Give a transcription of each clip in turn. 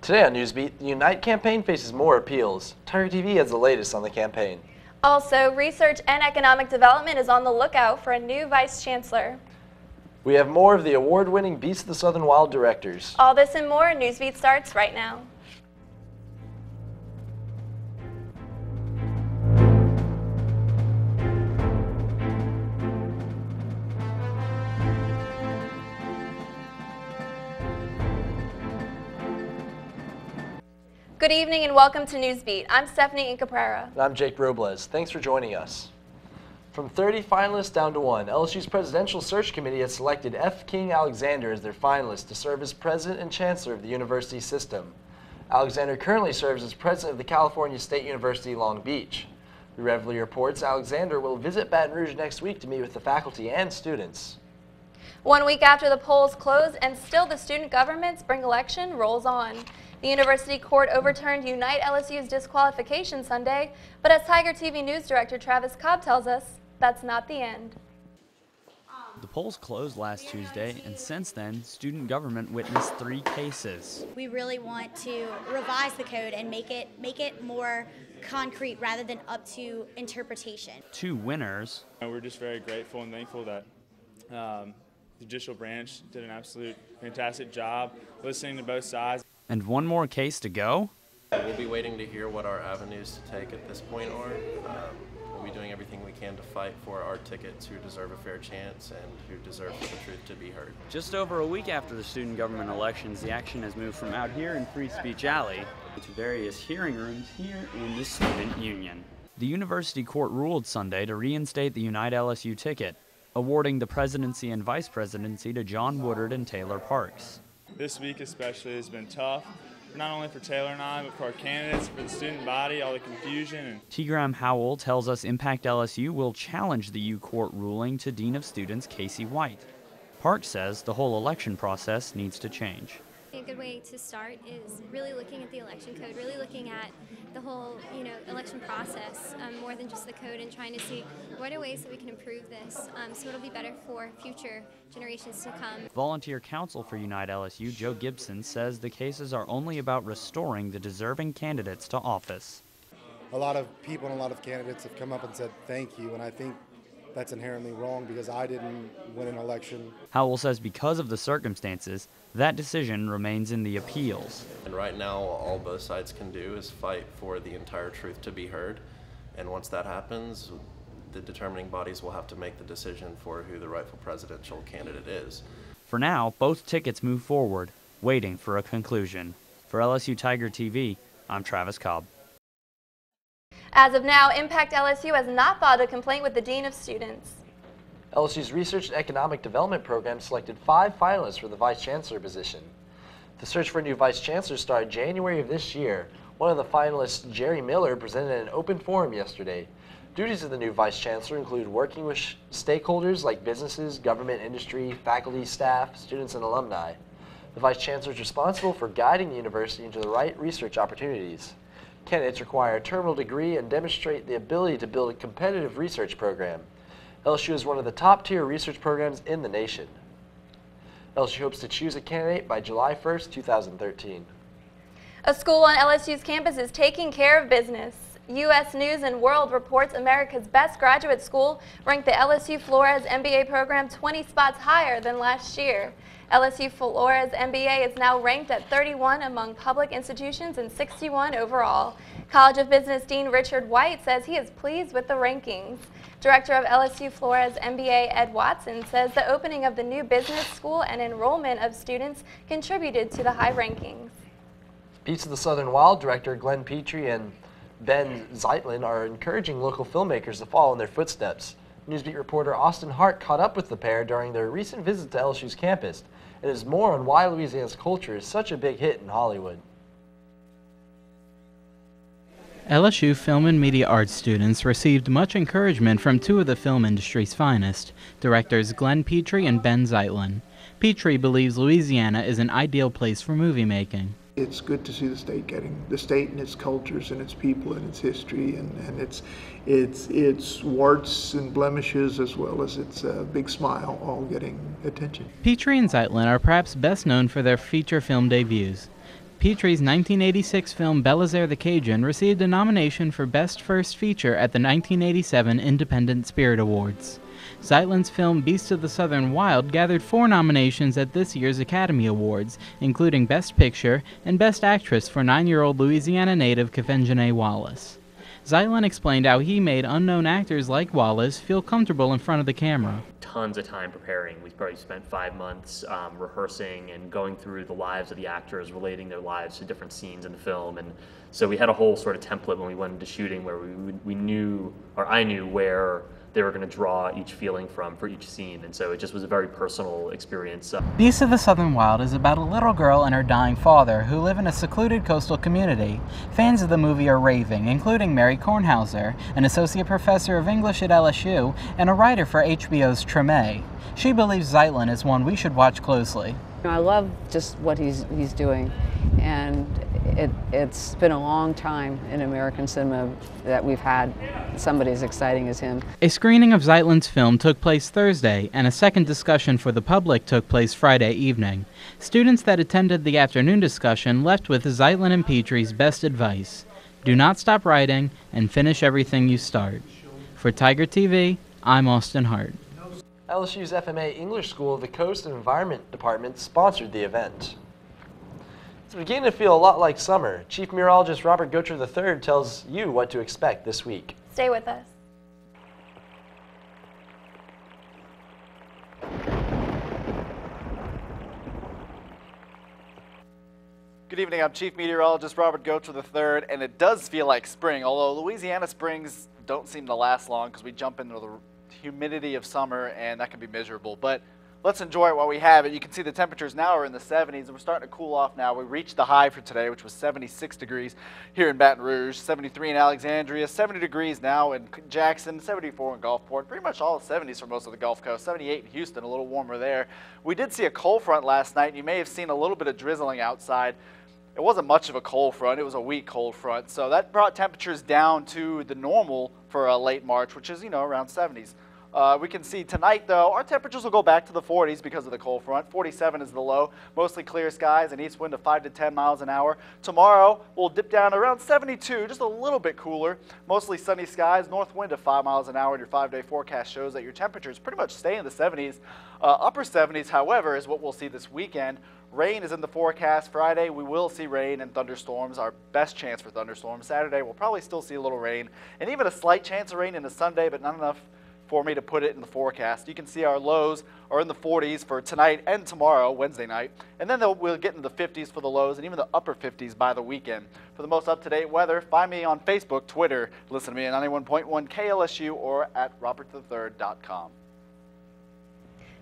Today on Newsbeat, the Unite campaign faces more appeals. Tiger TV has the latest on the campaign. Also, research and economic development is on the lookout for a new vice chancellor. We have more of the award-winning Beasts of the Southern Wild directors. All this and more, Newsbeat starts right now. Good evening and welcome to Newsbeat. I'm Stephanie Incaprera. And I'm Jake Robles. Thanks for joining us. From 30 finalists down to one, LSU's Presidential Search Committee has selected F. King Alexander as their finalist to serve as president and chancellor of the university system. Alexander currently serves as president of the California State University, Long Beach. The Reveille reports Alexander will visit Baton Rouge next week to meet with the faculty and students. 1 week after the polls close and still the student government spring election rolls on. The University Court overturned Unite LSU's disqualification Sunday, but as Tiger TV News Director Travis Cobb tells us, that's not the end. The polls closed last Tuesday, and since then, student government witnessed 3 cases. We really want to revise the code and make it more concrete rather than up to interpretation. 2 winners. We're just very grateful and thankful that the judicial branch did an absolute fantastic job listening to both sides. And 1 more case to go? We'll be waiting to hear what our avenues to take at this point are. We'll be doing everything we can to fight for our tickets who deserve a fair chance and who deserve for the truth to be heard. Just over a week after the student government elections, the action has moved from out here in Free Speech Alley to various hearing rooms here in the Student Union. The University Court ruled Sunday to reinstate the Unite LSU ticket, awarding the presidency and vice presidency to John Woodard and Taylor Parks. This week especially has been tough, not only for Taylor and I, but for our candidates, for the student body, all the confusion. T. Graham Howell tells us Impact LSU will challenge the U Court ruling to Dean of Students Casey White. Parks says the whole election process needs to change. A good way to start is really looking at the election code, really looking at the whole, election process more than just the code, and trying to see what are ways that we can improve this so it'll be better for future generations to come. Volunteer counsel for Unite LSU, Joe Gibson, says the cases are only about restoring the deserving candidates to office. A lot of people and a lot of candidates have come up and said thank you, and I think that's inherently wrong because I didn't win an election. Howell says because of the circumstances, that decision remains in the appeals. And right now, all both sides can do is fight for the entire truth to be heard. And once that happens, the determining bodies will have to make the decision for who the rightful presidential candidate is. For now, both tickets move forward, waiting for a conclusion. For LSU Tiger TV, I'm Travis Cobb. As of now, Impact LSU has not filed a complaint with the Dean of Students. LSU's Research and Economic Development Program selected 5 finalists for the Vice Chancellor position. The search for a new Vice Chancellor started January of this year. One of the finalists, Jerry Miller, presented an open forum yesterday. Duties of the new Vice Chancellor include working with stakeholders like businesses, government, industry, faculty, staff, students, and alumni. The Vice Chancellor is responsible for guiding the university into the right research opportunities. Candidates require a terminal degree and demonstrate the ability to build a competitive research program. LSU is one of the top-tier research programs in the nation. LSU hopes to choose a candidate by July 1st, 2013. A school on LSU's campus is taking care of business. U.S. News & World reports America's best graduate school ranked the LSU Flores MBA program 20 spots higher than last year. LSU Flores MBA is now ranked at 31 among public institutions and 61 overall. College of Business Dean Richard White says he is pleased with the rankings. Director of LSU Flores MBA Ed Watson says the opening of the new business school and enrollment of students contributed to the high rankings. Beasts of the Southern Wild director Glenn Petrie and Ben Zeitlin are encouraging local filmmakers to follow in their footsteps. Newsbeat reporter Austin Hart caught up with the pair during their recent visit to LSU's campus and is more on why Louisiana's culture is such a big hit in Hollywood. LSU Film and Media Arts students received much encouragement from 2 of the film industry's finest, directors Glenn Petrie and Ben Zeitlin. Petrie believes Louisiana is an ideal place for movie making. It's good to see the state and its cultures and its people and its history and its warts and blemishes as well as its big smile all getting attention. Petrie and Zeitlin are perhaps best known for their feature film debuts. Petrie's 1986 film Belisaire the Cajun received a nomination for Best First Feature at the 1987 Independent Spirit Awards. Zeitlin's film Beast of the Southern Wild gathered 4 nominations at this year's Academy Awards, including Best Picture and Best Actress for 9-year-old Louisiana native Kafenjanae Wallace. Zeitlin explained how he made unknown actors like Wallace feel comfortable in front of the camera. Tons of time preparing. We probably spent 5 months rehearsing and going through the lives of the actors, relating their lives to different scenes in the film. And so we had a whole sort of template when we went into shooting where we knew, or I knew, where they were going to draw each feeling from for each scene, and so it just was a very personal experience. Beast of the Southern Wild is about a little girl and her dying father who live in a secluded coastal community. Fans of the movie are raving, including Mary Kornhauser, an associate professor of English at LSU and a writer for HBO's Treme. She believes Zeitlin is one we should watch closely. I love just what he's doing, and it's been a long time in American cinema that we've had somebody as exciting as him. A screening of Zeitlin's film took place Thursday, and a second discussion for the public took place Friday evening. Students that attended the afternoon discussion left with Zeitlin and Petrie's best advice: do not stop writing and finish everything you start. For Tiger TV, I'm Austin Hart. LSU's FMA English School, the Coast and Environment Department, sponsored the event. It's beginning to feel a lot like summer. Chief Meteorologist Robert Gocher III tells you what to expect this week. Stay with us. Good evening, I'm Chief Meteorologist Robert Gocher III, and it does feel like spring, although Louisiana springs don't seem to last long because we jump into the humidity of summer and that can be miserable. But let's enjoy it while we have it. You can see the temperatures now are in the 70s, and we're starting to cool off now. We reached the high for today, which was 76 degrees here in Baton Rouge, 73 in Alexandria, 70 degrees now in Jackson, 74 in Gulfport, pretty much all 70s for most of the Gulf Coast, 78 in Houston, a little warmer there. We did see a cold front last night, and you may have seen a little bit of drizzling outside. It wasn't much of a cold front, it was a weak cold front, so that brought temperatures down to the normal for late March, which is, around 70s. We can see tonight, though, our temperatures will go back to the 40s because of the cold front. 47 is the low, mostly clear skies, an east wind of 5 to 10 miles an hour. Tomorrow, we'll dip down to around 72, just a little bit cooler. Mostly sunny skies, north wind of 5 miles an hour, and your 5-day forecast shows that your temperatures pretty much stay in the 70s. Upper 70s, however, is what we'll see this weekend. Rain is in the forecast. Friday, we will see rain and thunderstorms, our best chance for thunderstorms. Saturday, we'll probably still see a little rain, and even a slight chance of rain into Sunday, but not enough for me to put it in the forecast. You can see our lows are in the 40s for tonight and tomorrow, Wednesday night, and then we'll get into the 50s for the lows and even the upper 50s by the weekend. For the most up-to-date weather, find me on Facebook, Twitter, listen to me at 91.1 KLSU or at robertthe3rd.com.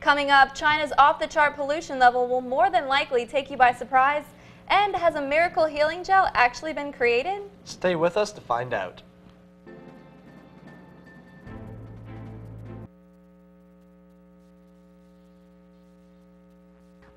Coming up, China's off-the-chart pollution level will more than likely take you by surprise. And has a miracle healing gel actually been created? Stay with us to find out.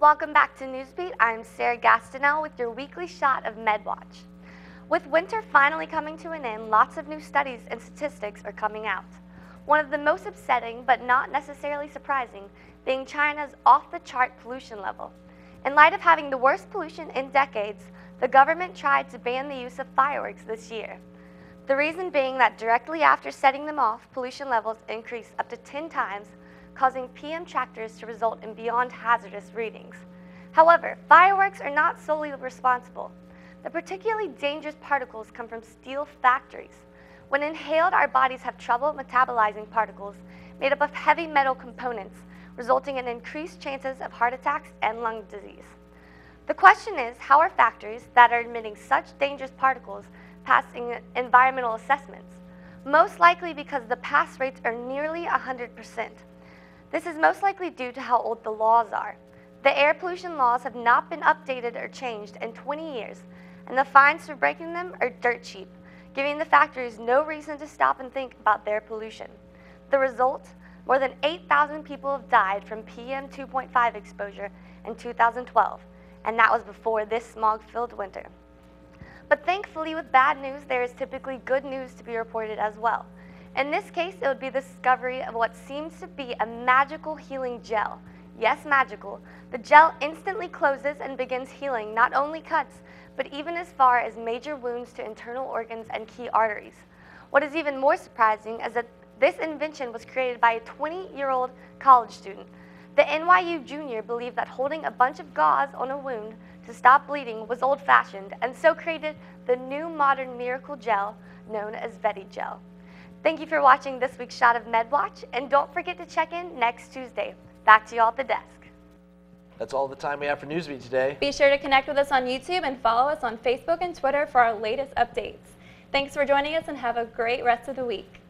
Welcome back to Newsbeat. I'm Sarah Gastineau with your weekly shot of MedWatch. With winter finally coming to an end, lots of new studies and statistics are coming out. One of the most upsetting, but not necessarily surprising, being China's off-the-chart pollution level. In light of having the worst pollution in decades, the government tried to ban the use of fireworks this year. The reason being that directly after setting them off, pollution levels increased up to 10 times, causing PM tractors to result in beyond hazardous readings. However, fireworks are not solely responsible. The particularly dangerous particles come from steel factories. When inhaled, our bodies have trouble metabolizing particles made up of heavy metal components, resulting in increased chances of heart attacks and lung disease. The question is, how are factories that are emitting such dangerous particles passing environmental assessments? Most likely because the pass rates are nearly 100%. This is most likely due to how old the laws are. The air pollution laws have not been updated or changed in 20 years, and the fines for breaking them are dirt cheap, giving the factories no reason to stop and think about their pollution. The result? More than 8,000 people have died from PM 2.5 exposure in 2012, and that was before this smog-filled winter. But thankfully, with bad news, there is typically good news to be reported as well. In this case, it would be the discovery of what seems to be a magical healing gel. Yes, magical. The gel instantly closes and begins healing not only cuts, but even as far as major wounds to internal organs and key arteries. What is even more surprising is that this invention was created by a 20-year-old college student. The NYU junior believed that holding a bunch of gauze on a wound to stop bleeding was old-fashioned, and so created the new modern miracle gel known as VetiGel. Thank you for watching this week's Shot of MedWatch, and don't forget to check in next Tuesday. Back to you all at the desk. That's all the time we have for Newsbeat today. Be sure to connect with us on YouTube and follow us on Facebook and Twitter for our latest updates. Thanks for joining us and have a great rest of the week.